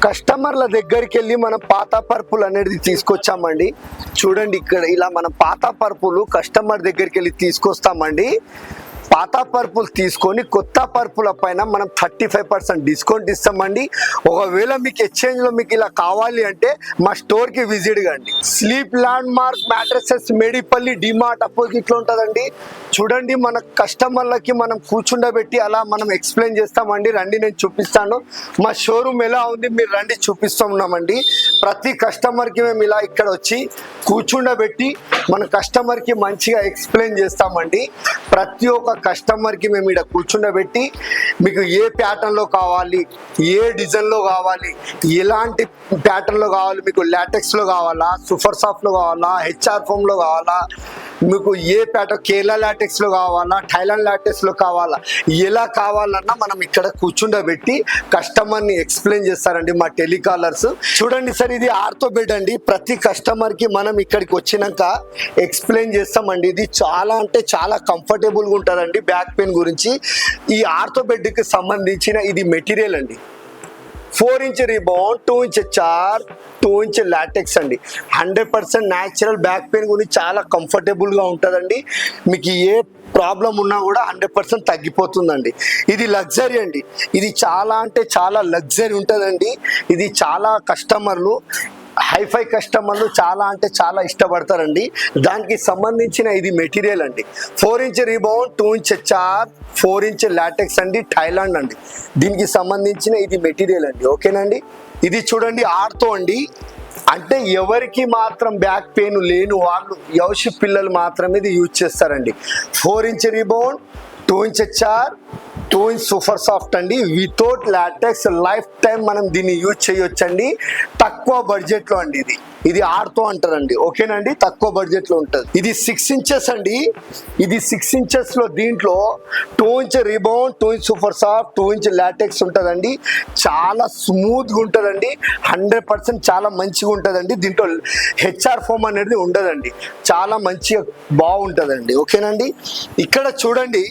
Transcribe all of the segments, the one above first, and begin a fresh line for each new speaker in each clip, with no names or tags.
కస్టమర్ల దగ్గరికి వెళ్ళి మనం పాత పరుపులు అనేది తీసుకొచ్చామండి. చూడండి ఇక్కడ ఇలా మనం పాత పరుపులు కస్టమర్ దగ్గరికి వెళ్ళి తీసుకొస్తామండి. పాత పరుపులు తీసుకొని కొత్త పరుపుల పైన మనం 35% డిస్కౌంట్ ఇస్తామండి. ఒకవేళ మీకు ఎక్స్చేంజ్లో మీకు ఇలా కావాలి అంటే మా స్టోర్కి విజిట్ కండి. Sleep land mark mattresses Medipally DMart అపోజిట్లో ఉంటుందండి. చూడండి మన కస్టమర్లకి మనం కూర్చుండబెట్టి అలా మనం ఎక్స్ప్లెయిన్ చేస్తామండి. రండి నేను చూపిస్తాను మా షోరూమ్ ఎలా ఉంది, మీరు రండి చూపిస్తున్నామండి. ప్రతి కస్టమర్కి మేము ఇలా ఇక్కడ వచ్చి కూర్చుండబెట్టి మన కస్టమర్కి మంచిగా ఎక్స్ప్లెయిన్ చేస్తామండి. ప్రతి ఒక్క కస్టమర్కి మేము ఇక్కడ కూర్చుండబెట్టి మీకు ఏ ప్యాటర్న్లో కావాలి, ఏ డిజైన్లో కావాలి, ఎలాంటి ప్యాటర్న్లో కావాలి, మీకు లాటెక్స్లో కావాలా, సూపర్ సాఫ్ట్లో కావాలా, హెచ్ఆర్ ఫోమ్లో కావాలా, మీకు ఏ ప్యాటర్న్ కేరళ లాటెక్స్లో కావాలా, థైలాండ్ లాటెక్స్లో కావాలా, ఎలా కావాలన్నా మనం ఇక్కడ కూర్చుండబెట్టి కస్టమర్ని ఎక్స్ప్లెయిన్ చేస్తారండి మా టెలికాలర్స్. చూడండి సార్, ఇది ఆర్థో బెడ్ అండి. ప్రతి కస్టమర్కి మనం ఇక్కడికి వచ్చినాక ఎక్స్ప్లెయిన్ చేస్తామండి. ఇది చాలా అంటే చాలా కంఫర్టబుల్గా ఉంటుందండి. బ్యాక్ పెయిన్ గురించి ఈ ఆర్థో బెడ్కి సంబంధించిన ఇది మెటీరియల్ అండి. 4 ఇంచ్ రిబౌండ్, 2 ఇంచ్ చార్, 2 ఇంచ్ లాటెక్స్ అండి. 100% న్యాచురల్. బ్యాక్ పెయిన్ గురించి చాలా కంఫర్టబుల్గా ఉంటుందండి. మీకు ఏ ప్రాబ్లం ఉన్నా కూడా 100% తగ్గిపోతుందండి. ఇది లగ్జరీ అండి. ఇది చాలా అంటే చాలా లగ్జరీ ఉంటుందండి. ఇది చాలా కస్టమర్లు, హైఫై కస్టమర్లు చాలా అంటే చాలా ఇష్టపడతారండి. దానికి సంబంధించిన ఇది మెటీరియల్ అండి. 4 ఇంచ్ రిబౌండ్, 2 ఇంచ్ చార్, 4 ఇంచ్ లాటెక్స్ అండి, థైలాండ్ అండి. దీనికి సంబంధించిన ఇది మెటీరియల్ అండి. ఓకేనండి. ఇది చూడండి ఆర్థో అండి. అంటే ఎవరికి మాత్రం బ్యాక్ పెయిన్ లేని వాళ్ళు, యవశ పిల్లలు మాత్రమే ఇది యూజ్ చేస్తారండి. 4 ఇంచ్ రిబౌండ్, 2 ఇంచ్ చార్, 2 ఇంచ్ సూపర్ సాఫ్ట్ అండి. వితౌట్ లాటెక్స్ లైఫ్ టైం మనం దీన్ని యూజ్ చేయొచ్చండి. తక్కువ బడ్జెట్లో అండి. ఇది ఆర్థో అంటారండి. ఓకేనండి. తక్కువ బడ్జెట్లో ఉంటుంది. ఇది 6 ఇంచెస్ అండి. ఇది 6 ఇంచెస్లో దీంట్లో 2 inch rebound, 2 inch super soft, 2 inch LaTeX ఉంటుందండి. చాలా స్మూత్గా ఉంటుందండి. 100% చాలా మంచిగా ఉంటుందండి. దీంట్లో హెచ్ఆర్ ఫోమ్ అనేది ఉండదండి. చాలా మంచిగా బాగుంటుందండి. ఓకేనండి. ఇక్కడ చూడండి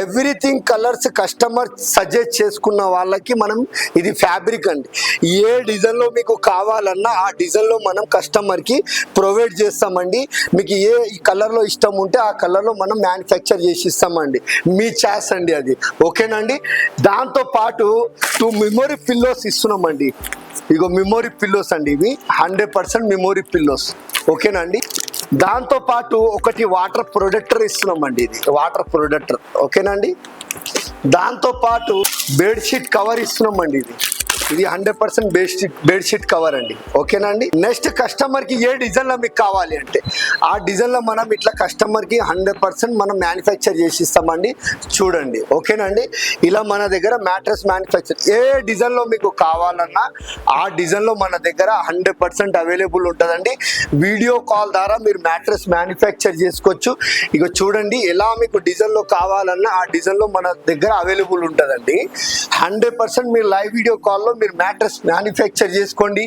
ఎవ్రీథింగ్ కలర్స్ కస్టమర్ సజెస్ట్ చేసుకున్న వాళ్ళకి మనం ఇది ఫ్యాబ్రిక్ అండి. ఏ డిజైన్లో మీకు కావాలన్నా ఆ డిజైన్లో మనం కస్టమర్కి ప్రొవైడ్ చేస్తామండి. మీకు ఏ కలర్లో ఇష్టం ఉంటే ఆ కలర్లో మనం మ్యానుఫ్యాక్చర్ చేసి ఇస్తామండి. మీ చాయిస్ అండి అది. ఓకేనండి. దాంతోపాటు 2 మెమొరీ పిల్లోస్ ఇస్తున్నామండి. ఇగో మెమొరీ పిల్లోస్ అండి. ఇవి 100% మెమొరీ పిల్లోస్. ఓకేనండి. దాంతోపాటు ఒకటి వాటర్ ప్రొటెక్టర్ ఇస్తున్నామండి. ఇది వాటర్ ప్రొటెక్టర్. ఓకేనండి. దాంతోపాటు బెడ్షీట్ కవర్ ఇస్తున్నామండి. ఇది 100% బెడ్షీట్ కవర్ అండి. ఓకేనండి. నెక్స్ట్ కస్టమర్కి ఏ డిజైన్లో మీకు కావాలి అంటే ఆ డిజైన్లో మనం ఇట్లా కస్టమర్కి 100% మనం మ్యానుఫ్యాక్చర్ చేసి ఇస్తామండి. చూడండి. ఓకేనండి. ఇలా మన దగ్గర మ్యాట్రెస్ మ్యానుఫ్యాక్చర్ ఏ డిజైన్లో మీకు కావాలన్నా ఆ డిజైన్లో మన దగ్గర 100% అవైలబుల్ ఉంటుందండి. వీడియో కాల్ ద్వారా మీరు మ్యాట్రెస్ మ్యానుఫ్యాక్చర్ చేసుకోవచ్చు. ఇక చూడండి ఎలా మీకు డిజైన్లో కావాలన్నా ఆ డిజైన్లో మన దగ్గర అవైలబుల్ ఉంటుందండి. 100% మీరు లైవ్ వీడియో కాల్లో మీరు మ్యాట్రెస్ మ్యానుఫ్యాక్చర్ చేసుకోండి.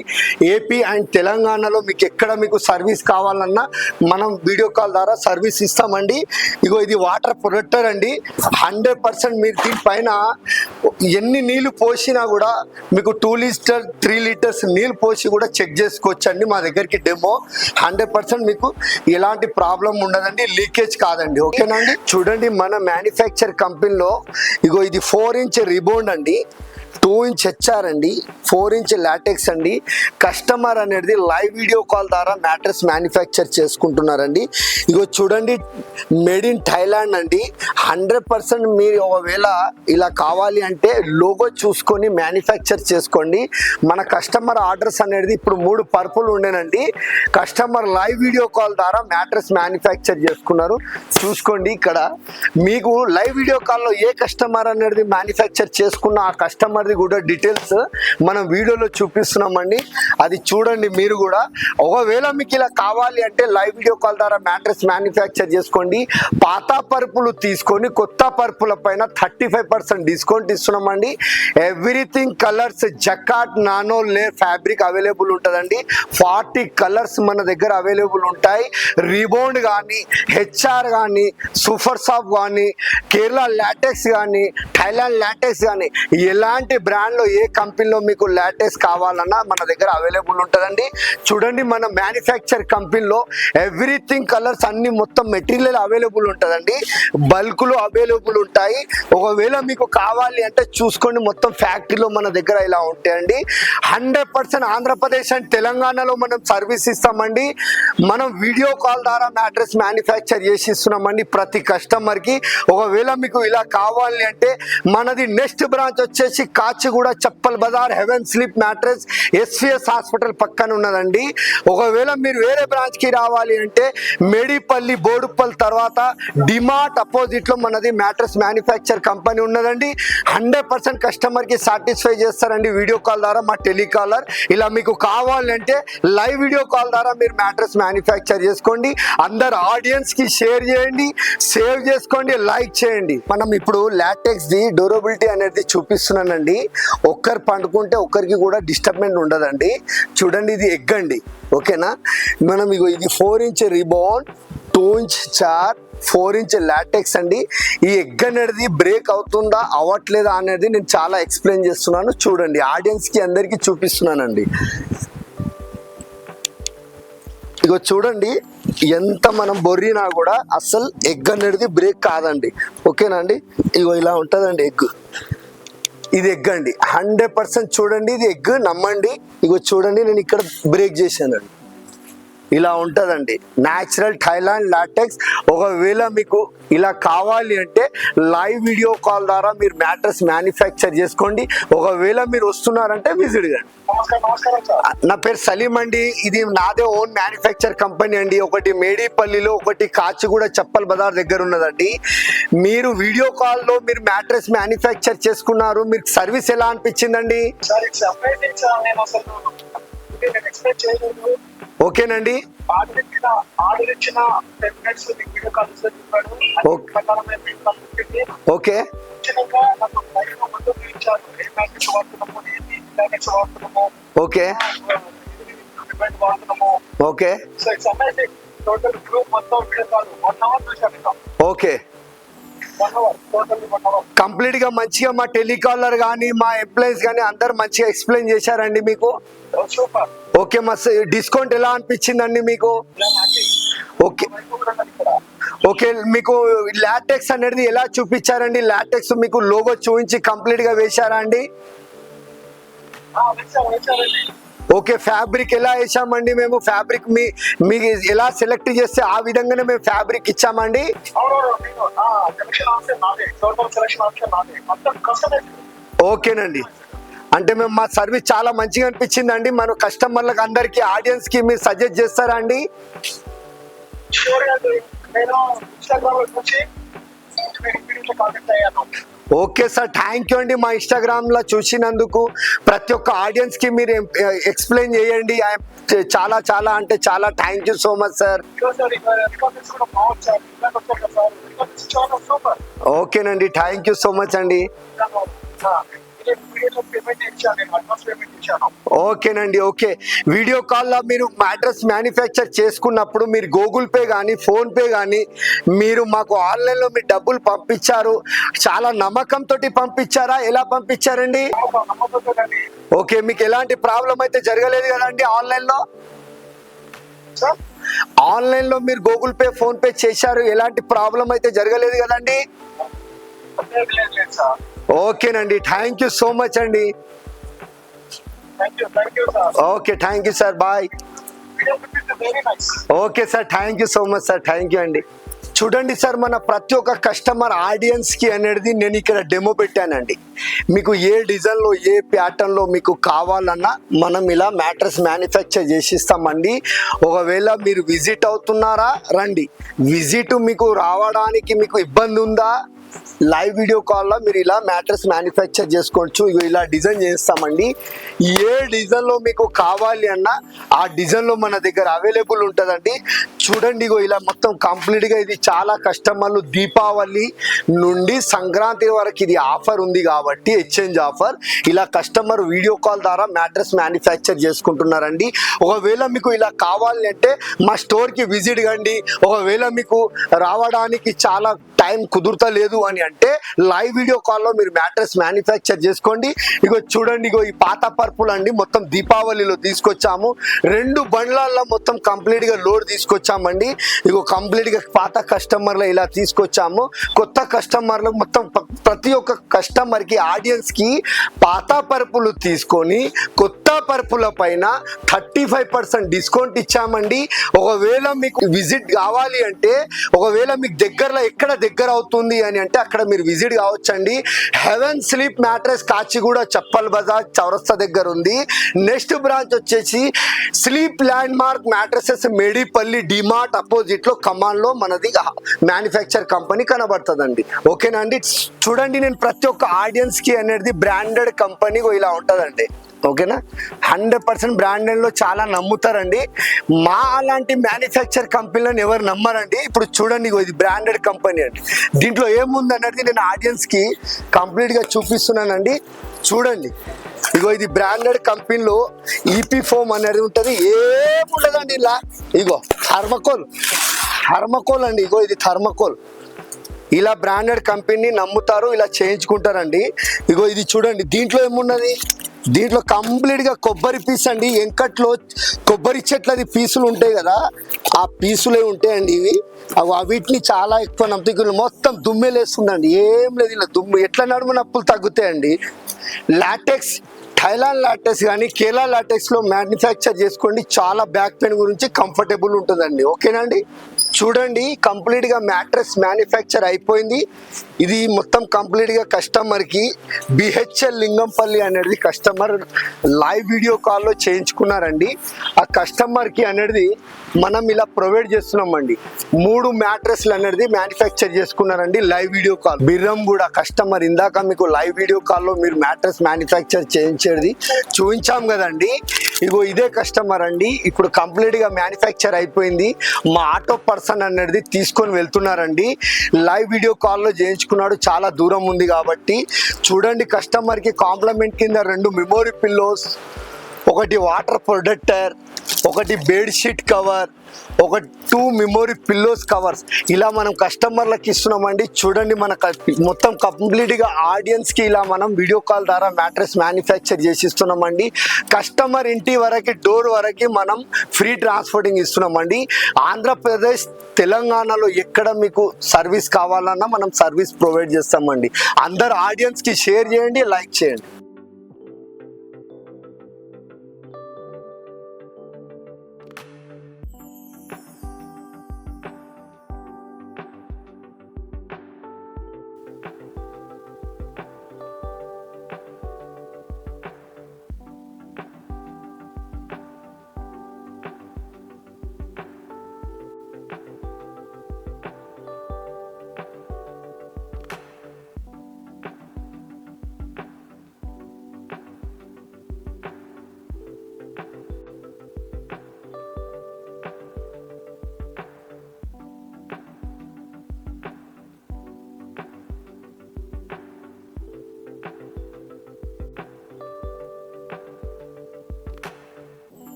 ఏపీ అండ్ తెలంగాణలో మీకు ఎక్కడ మీకు సర్వీస్ కావాలన్నా మనం వీడియో కాల్ ద్వారా సర్వీస్ ఇస్తామండి. ఇగో ఇది వాటర్ ప్రొటెక్టర్ అండి. 100% మీరు దీనిపైన ఎన్ని నీళ్ళు పోసినా కూడా మీకు 2 లీటర్ 3 లీటర్స్ నీళ్ళు పోసి కూడా చెక్ చేసుకోవచ్చు అండి. మా దగ్గరికి డెమో 100% మీకు ఎలాంటి ప్రాబ్లం ఉండదండి. లీకేజ్ కాదండి. ఓకేనండి. చూడండి మన మ్యానుఫ్యాక్చర్ కంపెనీలో ఇగో ఇది 4 ఇంచ్ రిబౌండ్ అండి, 2 ఇంచ్ హెచ్ఆర్ అండి, 4 ఇంచ్ లాటెక్స్ అండి. కస్టమర్ అనేది లైవ్ వీడియో కాల్ ద్వారా మ్యాట్రెస్ మ్యానుఫ్యాక్చర్ చేసుకుంటున్నారండి. ఇగో చూడండి మేడ్ ఇన్ థైలాండ్ అండి. 100% మీరు ఒకవేళ ఇలా కావాలి అంటే లోగో చూసుకొని మ్యానుఫ్యాక్చర్ చేసుకోండి. మన కస్టమర్ ఆర్డర్స్ అనేది ఇప్పుడు 3 పర్పుల్ ఉండేనండి. కస్టమర్ లైవ్ వీడియో కాల్ ద్వారా మ్యాట్రెస్ మ్యానుఫ్యాక్చర్ చేసుకున్నారు. చూసుకోండి ఇక్కడ మీకు లైవ్ వీడియో కాల్లో ఏ కస్టమర్ అనేది మ్యానుఫ్యాక్చర్ చేసుకున్న ఆ కస్టమర్ది కూడా డీటెయిల్స్ మనం వీడియోలో చూపిస్తున్నామండి. అది చూడండి మీరు కూడా. ఒకవేళ మీకు ఇలా కావాలి అంటే లైవ్ వీడియో కాల్ ద్వారా మ్యాట్రెస్ మ్యానుఫ్యాక్చర్ చేసుకోండి. పాత పరుపులు తీసుకొని కొత్త పరుపుల పైన 35% డిస్కౌంట్ ఇస్తున్నామండి. ఎవ్రీథింగ్ కలర్స్ జకాట్ నానో లే ఫ్యాబ్రిక్ అవైలబుల్ ఉంటుందండి. 40 కలర్స్ మన దగ్గర అవైలబుల్ ఉంటాయి. రిబౌండ్ కానీ, హెచ్ఆర్ కానీ, సూపర్ సాఫ్ట్ కానీ, కేరళ లాటెక్స్ కానీ, థైలాండ్ లాటెక్స్ కానీ ఎలాంటి ఎలాంటి బ్రాండ్ లో ఏ కంపెనీలో మీకు లాటెక్స్ కావాలన్నా మన దగ్గర అవైలబుల్ ఉంటుందండి. చూడండి మన మ్యానుఫ్యాక్చర్ కంపెనీలో ఎవ్రీథింగ్ కలర్స్ అన్ని మొత్తం మెటీరియల్ అవైలబుల్ ఉంటుందండి. బల్క్ లో అవైలబుల్ ఉంటాయి. ఒకవేళ మీకు కావాలి అంటే చూసుకోండి, మొత్తం ఫ్యాక్టరీలో మన దగ్గర ఇలా ఉంటాయండి. 100% ఆంధ్రప్రదేశ్ అండ్ తెలంగాణలో మనం సర్వీస్ ఇస్తామండి. మనం వీడియో కాల్ ద్వారా మ్యాట్రెస్ మ్యానుఫ్యాక్చర్ చేసి ఇస్తున్నామండి ప్రతి కస్టమర్ కి. ఒకవేళ మీకు ఇలా కావాలి అంటే మనది నెక్స్ట్ బ్రాంచ్ వచ్చేసి Kachiguda Chappal Bazar heaven sleep mattress SVS hospital పక్కన ఉన్నదండి. ఒకవేళ మీరు వేరే బ్రాంచ్ కి రావాలి అంటే మేడిపల్లి బోడుపల్లి తర్వాత డిమార్ట్ అపోజిట్ లో మనది మ్యాట్రెస్ మ్యానుఫ్యాక్చర్ కంపెనీ ఉన్నదండి. 100% కస్టమర్ కి సాటిస్ఫై చేస్తారండి వీడియో కాల్ ద్వారా. మా టెలికాలర్ ఇలా మీకు కావాలంటే లైవ్ వీడియో కాల్ ద్వారా మీరు మ్యాట్రెస్ మ్యానుఫ్యాక్చర్ చేసుకోండి. అందరు ఆడియన్స్ కి షేర్ చేయండి, సేవ్ చేసుకోండి, లైక్ చేయండి. మనం ఇప్పుడు లాటెక్స్ ది డ్యూరబిలిటీ అనేది చూపిస్తున్నానండి. ఒక్కరు పండుకుంటే ఒక్కరికి కూడా డిస్టర్బెన్స్ ఉండదండి. చూడండి ఇది ఎగ్ అండి, ఓకేనా. మనం ఇది 4 ఇంచ్ రిబాన్, 2 ఇంచ్ చార్, 4 ఇంచ్ లాటెక్స్ అండి. ఈ ఎగ్ అనేది బ్రేక్ అవుతుందా అవ్వట్లేదా అనేది నేను చాలా ఎక్స్ప్లెయిన్ చేస్తున్నాను. చూడండి ఆడియన్స్ కి అందరికి చూపిస్తున్నానండి. ఇగో చూడండి ఎంత మనం బొర్రినా కూడా అసలు ఎగ్ అనేది బ్రేక్ కాదండి, ఓకేనా అండి. ఇగో ఇలా ఉంటుందండి ఎగ్. ఇది ఎగ్ అండి 100%. చూడండి ఇది ఎగ్, నమ్మండి. ఇగో చూడండి నేను ఇక్కడ బ్రేక్ చేశానండి. ఇలా ఉంటుందండి న్యాచురల్ థాయిలాండ్ లాటెక్స్. ఒకవేళ మీకు ఇలా కావాలి అంటే లైవ్ వీడియో కాల్ ద్వారా మీరు మ్యాట్రెస్ మ్యానుఫ్యాక్చర్ చేసుకోండి. ఒకవేళ మీరు వస్తున్నారంటే విజిట్ కండి. నా పేరు సలీం అండి. ఇది నాదే ఓన్ మ్యానుఫ్యాక్చర్ కంపెనీ అండి. ఒకటి మేడిపల్లిలో, ఒకటి కాచిగూడ చప్పల్ బజార్ దగ్గర ఉన్నదండి. మీరు వీడియో కాల్లో మీరు మ్యాట్రెస్ మ్యానుఫ్యాక్చర్ చేసుకున్నారు, మీకు సర్వీస్ ఎలా అనిపించిందండి? ఓకేనండి. Okay okay okay okay complete గా మంచిగా మా టెలికాలర్ కానీ మా ఎంప్లాయీస్ కానీ అందరు మంచిగా ఎక్స్ప్లెయిన్ చేశారండి మీకు. ఓకే మా డిస్కౌంట్ ఎలా అనిపించిందండి మీకు? ఓకే ఓకే మీకు లాటెక్స్ అనేది ఎలా చూపించారండి? లాటెక్స్ మీకు లోగో చూపించి కంప్లీట్ గా వేశారా అండి? ఓకే ఫ్యాబ్రిక్ ఎలా వేసామండి మేము? ఫ్యాబ్రిక్ మీకు ఎలా సెలెక్ట్ చేస్తే ఆ విధంగానే మేము ఫ్యాబ్రిక్ ఇచ్చామండి. ఓకేనండి. అంటే మేము మా సర్వీస్ చాలా మంచిగా అనిపించిందండి. మన కస్టమర్లకు అందరికి ఆడియన్స్ కి మీరు సజెస్ట్ చేస్తారా అండి? ఓకే సార్, థ్యాంక్ యూ అండి. మా ఇన్స్టాగ్రామ్ లో చూసినందుకు ప్రతి ఒక్క ఆడియన్స్ కి మీరు ఎక్స్ప్లెయిన్ చేయండి. చాలా చాలా అంటే చాలా thank you so much sir. ఓకేనండి, థ్యాంక్ యూ సో మచ్ అండి. ఓకేనండి. ఓకే వీడియో కాల్ లో మీరు మ్యాట్రెస్ మ్యానుఫ్యాక్చర్ చేసుకున్నప్పుడు మీరు గూగుల్ పే కానీ ఫోన్ పే కానీ మీరు మాకు ఆన్లైన్ లో మీరు డబ్బులు పంపించారు, చాలా నమ్మకంతో పంపించారా? ఎలా పంపించారండి? ఓకే మీకు ఎలాంటి ప్రాబ్లం అయితే జరగలేదు కదండి ఆన్లైన్ లో? ఆన్లైన్ లో మీరు గూగుల్ పే ఫోన్ పే చేశారు, ఎలాంటి ప్రాబ్లం అయితే జరగలేదు కదండి? ఓకేనండి, థ్యాంక్ యూ సో మచ్ అండి. Okay thank you sir, bye. Okay sir, thank you so much sir, thank you అండి. చూడండి సార్, మన ప్రతి ఒక్క కస్టమర్ ఆడియన్స్ కి అనేది నేను ఇక్కడ డెమో పెట్టానండి. మీకు ఏ డిజైన్ లో ఏ ప్యాటర్న్ లో మీకు కావాలన్నా మనం ఇలా మ్యాట్రెస్ మ్యానుఫ్యాక్చర్ చేసిస్తామండి. ఒకవేళ మీరు విజిట్ అవుతున్నారా రండి. విజిట్ మీకు రావడానికి మీకు ఇబ్బంది ఉందా? లైవ్ వీడియో కాల్లో మీరు ఇలా మ్యాట్రెస్ మ్యానుఫ్యాక్చర్ చేసుకోవచ్చు. ఇలా డిజైన్ చేస్తామండి. ఏ డిజైన్లో మీకు కావాలి అన్నా ఆ డిజైన్లో మన దగ్గర అవైలబుల్ ఉంటుందండి. చూడండి ఇలా మొత్తం కంప్లీట్గా ఇది చాలా కస్టమర్లు దీపావళి నుండి సంక్రాంతి వరకు ఇది ఆఫర్ ఉంది కాబట్టి ఎక్స్చేంజ్ ఆఫర్. ఇలా కస్టమర్ వీడియో కాల్ ద్వారా మ్యాట్రెస్ మ్యానుఫ్యాక్చర్ చేసుకుంటున్నారండి. ఒకవేళ మీకు ఇలా కావాలి అంటే మా స్టోర్కి విజిట్ కండి. ఒకవేళ మీకు రావడానికి చాలా టైం కుదురుతలేదు అని అంటే లైవ్ వీడియో కాల్లో మీరు మ్యాట్రెస్ మ్యానుఫ్యాక్చర్ చేసుకోండి. ఇగో చూడండి, ఇగో ఈ పాత పర్పుల్ అండి మొత్తం దీపావళిలో తీసుకొచ్చాము. 2 బండ్లల్లో మొత్తం కంప్లీట్ గా లోడ్ తీసుకొచ్చామండి. ఇగో కంప్లీట్ గా పాత కస్టమర్లు ఇలా తీసుకొచ్చాము. కొత్త కస్టమర్లు మొత్తం ప్రతి ఒక్క కస్టమర్ కి ఆడియన్స్ కి పాత పర్పులు తీసుకొని కొత్త పర్పుల పైన 35% డిస్కౌంట్ ఇచ్చామండి. ఒకవేళ మీకు విజిట్ కావాలి అంటే, ఒకవేళ మీకు దగ్గరలో ఎక్కడ దగ్గర అవుతుంది అని అంటే అక్కడ మీరు విజిట్ కావచ్చండి. Heaven sleep mattress Kachiguda Chappal Bazar చౌరస్తా దగ్గర ఉంది. నెక్స్ట్ బ్రాంచ్ వచ్చేసి sleep land mark mattresses Medipally DMart opposite లో కమాన్ లో మనది మ్యానుఫ్యాక్చర్ కంపెనీ కనబడుతుందండి. ఓకేనా అండి. చూడండి, నేను ప్రతి ఒక్క ఆడియన్స్ కి అనేది బ్రాండెడ్ కంపెనీ ఇలా ఉంటుందండి. ఓకేనా, 100% బ్రాండెడ్ లో చాలా నమ్ముతారండి. మా అలాంటి మ్యానుఫ్యాక్చర్ కంపెనీలను ఎవరు నమ్మరండి. ఇప్పుడు చూడండి, ఇది బ్రాండెడ్ కంపెనీ అండి. దీంట్లో ఏముంది అనేది నేను ఆడియన్స్ కి కంప్లీట్ గా చూపిస్తున్నానండి. చూడండి, ఇగో ఇది బ్రాండెడ్ కంపెనీలో ఈపీ ఫోమ్ అనేది ఉంటుంది. ఏముండదండి ఇలా. ఇగో థర్మకోల్ అండి. ఇగో ఇది థర్మకోల్. ఇలా బ్రాండెడ్ కంపెనీ నమ్ముతారు, ఇలా చేయించుకుంటారండి. ఇగో ఇది చూడండి, దీంట్లో ఏమున్నది, దీంట్లో కంప్లీట్ గా కొబ్బరి పీస్ అండి. వెంకట్లో కొబ్బరి చెట్లది పీసులు ఉంటాయి కదా, ఆ పీసులే ఉంటాయండి ఇవి. వీటిని చాలా ఎక్కువ నమ్మకం. మొత్తం దుమ్మెలేస్తుందండి. ఏం లేదు, ఇలా దుమ్ము ఎట్లా నడుము నొప్పులు తగ్గుతాయండి. లాటెక్స్, థైలాండ్ లాటెక్స్ కానీ కేరళ లాటెక్స్ లో మ్యానుఫ్యాక్చర్ చేసుకోండి. చాలా బ్యాక్ పెయిన్ గురించి కంఫర్టబుల్ ఉంటుందండి. ఓకేనండి. చూడండి, కంప్లీట్ గా మ్యాట్రెస్ మ్యానుఫ్యాక్చర్ అయిపోయింది. ఇది మొత్తం కంప్లీట్ గా కస్టమర్ కి బిహెచ్ఎల్ లింగంపల్లి అనేది కస్టమర్ లైవ్ వీడియో కాల్లో చేయించుకున్నారండి. ఆ కస్టమర్ కి అనేది మనం ఇలా ప్రొవైడ్ చేస్తున్నామండి. 3 మ్యాట్రెస్లు అనేది మ్యానుఫ్యాక్చర్ చేసుకున్నారండి లైవ్ వీడియో కాల్. బిర్రం కూడా కస్టమర్ ఇందాక మీకు లైవ్ వీడియో కాల్లో మీరు మ్యాట్రెస్ మ్యానుఫ్యాక్చర్ చేయించేది చూపించాం కదండి. ఇగో ఇదే కస్టమర్ అండి. ఇప్పుడు కంప్లీట్ గా మ్యానుఫ్యాక్చర్ అయిపోయింది. మా ఆటో పర్సన్ అనేది తీసుకొని వెళ్తున్నారండి. లైవ్ వీడియో కాల్లో చేయించుకున్నాడు, చాలా దూరం ఉంది కాబట్టి. చూడండి, కస్టమర్ కి కాంప్లిమెంట్ కింద 2 మెమోరీ పిల్లోస్, ఒకటి వాటర్ ప్రొటెక్టర్, ఒకటి బెడ్షీట్ కవర్, ఒక 2 మెమోరీ పిల్లోస్ కవర్స్ ఇలా మనం కస్టమర్లకు ఇస్తున్నామండి. చూడండి, మన మొత్తం కంప్లీట్ గా ఆడియన్స్ కి ఇలా మనం వీడియో కాల్ ద్వారా మ్యాట్రెస్ మ్యానుఫ్యాక్చర్ చేసి ఇస్తున్నామండి. కస్టమర్ ఇంటి వరకు డోర్ వరకు మనం ఫ్రీ ట్రాన్స్పోర్టింగ్ ఇస్తున్నామండి. ఆంధ్రప్రదేశ్, తెలంగాణలో ఎక్కడ మీకు సర్వీస్ కావాలన్నా మనం సర్వీస్ ప్రొవైడ్ చేస్తామండి. అందరు ఆడియన్స్ కి షేర్ చేయండి, లైక్ చేయండి.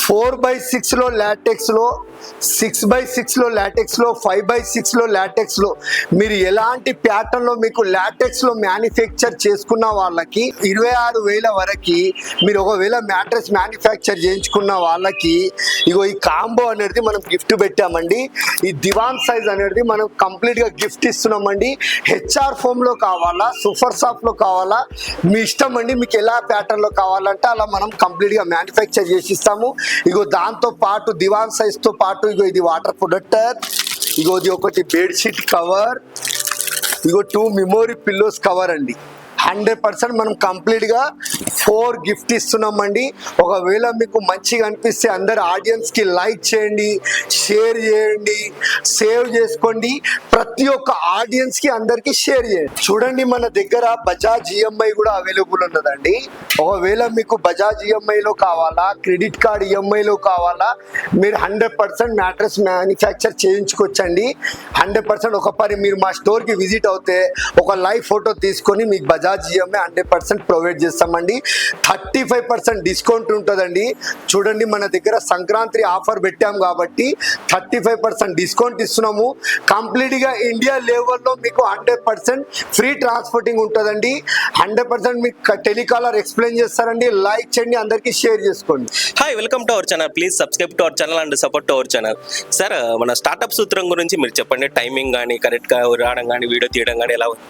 ఫోర్ బై సిక్స్ లో లాటెక్స్ లో, 6x6 లో లాటెక్స్ లో, 5x6 లో లాటెక్స్ లో మీరు ఎలాంటి ప్యాటర్న్ లో మీకు లాటెక్స్ లో మ్యానుఫ్యాక్చర్ చేసుకున్న వాళ్ళకి 26,000 వరకు మీరు ఒకవేళ మ్యాట్రెస్ మ్యానుఫ్యాక్చర్ చేయించుకున్న వాళ్ళకి ఇగో ఈ కాంబో అనేది మనం గిఫ్ట్ పెట్టామండి. ఈ దివాన్ సైజ్ అనేది మనం కంప్లీట్ గా గిఫ్ట్ ఇస్తున్నామండి. హెచ్ఆర్ ఫోమ్ లో కావాలా, సూపర్ సాఫ్ట్ లో కావాలా, మీ ఇష్టం అండి. మీకు ఎలా ప్యాటర్న్ లో కావాలంటే అలా మనం కంప్లీట్ గా మ్యానుఫ్యాక్చర్ చేసి ఇస్తాము. ఇగో దాంతో పాటు దివాన్ సైజ్ తో పాటు ఇగో ఇది వాటర్ ప్రొటెక్టర్, ఇగో ఇది ఒకటి బెడ్షీట్ కవర్, ఇగో 2 మెమోరీ పిల్లోస్ కవర్ అండి. 100% మనం కంప్లీట్ గా 4 గిఫ్ట్ ఇస్తున్నామండి. ఒకవేళ మీకు మంచిగా అనిపిస్తే అందరు ఆడియన్స్ కి లైక్ చేయండి, షేర్ చేయండి, సేవ్ చేసుకోండి. ప్రతి ఒక్క ఆడియన్స్ కి అందరికి షేర్ చేయండి. చూడండి మన దగ్గర బజాజ్ ఈఎంఐ కూడా అవైలబుల్ ఉన్నదండి. ఒకవేళ మీకు బజాజ్ ఈఎంఐ లో కావాలా, క్రెడిట్ కార్డ్ ఈఎంఐ లో కావాలా, మీరు 100% మ్యాట్రెస్ మ్యానుఫ్యాక్చర్ చేయించుకోవచ్చండి. 100% ఒక పని మీరు మా స్టోర్ కి విజిట్ అవుతే ఒక లైవ్ ఫోటో తీసుకొని మీకు బజాజ్ ఈఎంఐ 100% ప్రొవైడ్ చేస్తామండి. 35% డిస్కౌంట్ ఉంటుందండి. చూడండి మన దగ్గర సంక్రాంతి ఆఫర్ పెట్టాం కాబట్టి 35% డిస్కౌంట్ ఇస్తున్నాము. కంప్లీట్ గా ఇండియా లెవెల్లో మీకు 100% ఫ్రీ ట్రాన్స్పోర్టింగ్ ఉంటుందండి. 100% మీకు టెలికాలర్ ఎక్స్ప్లెయిన్ చేస్తారండి. లైక్ చేయండి, అందరికీ షేర్ చేసుకోండి.
Hi, welcome to our channel. Please subscribe to our channel and support to our channel. Sir, మన స్టార్టప్ సూత్రం గురించి మీరు చెప్పండి. టైమింగ్ కానీ, కరెక్ట్గా రావడం కానీ, వీడియో తీయడం కానీ ఎలా ఉంది?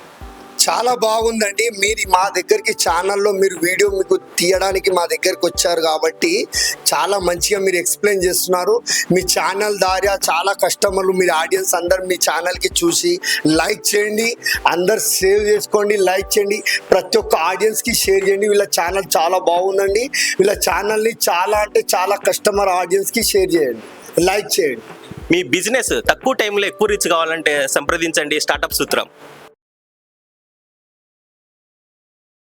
చాలా బాగుందండి. మీరు మా దగ్గరికి ఛానల్లో మీరు వీడియో మీకు తీయడానికి మా దగ్గరికి వచ్చారు కాబట్టి చాలా మంచిగా మీరు ఎక్స్ప్లెయిన్ చేస్తున్నారు. మీ ఛానల్ ద్వారా చాలా కస్టమర్లు, మీరు ఆడియన్స్ అందరు మీ ఛానల్కి చూసి లైక్ చేయండి, అందరు సేవ్ చేసుకోండి, లైక్ చేయండి, ప్రతి ఒక్క ఆడియన్స్కి షేర్ చేయండి. వీళ్ళ ఛానల్ చాలా బాగుందండి. వీళ్ళ ఛానల్ని చాలా అంటే చాలా కస్టమర్ ఆడియన్స్కి షేర్ చేయండి, లైక్ చేయండి.
మీ బిజినెస్ తక్కువ టైంలో ఎక్కువ రీచ్ కావాలంటే సంప్రదించండి స్టార్టప్ సూత్రం.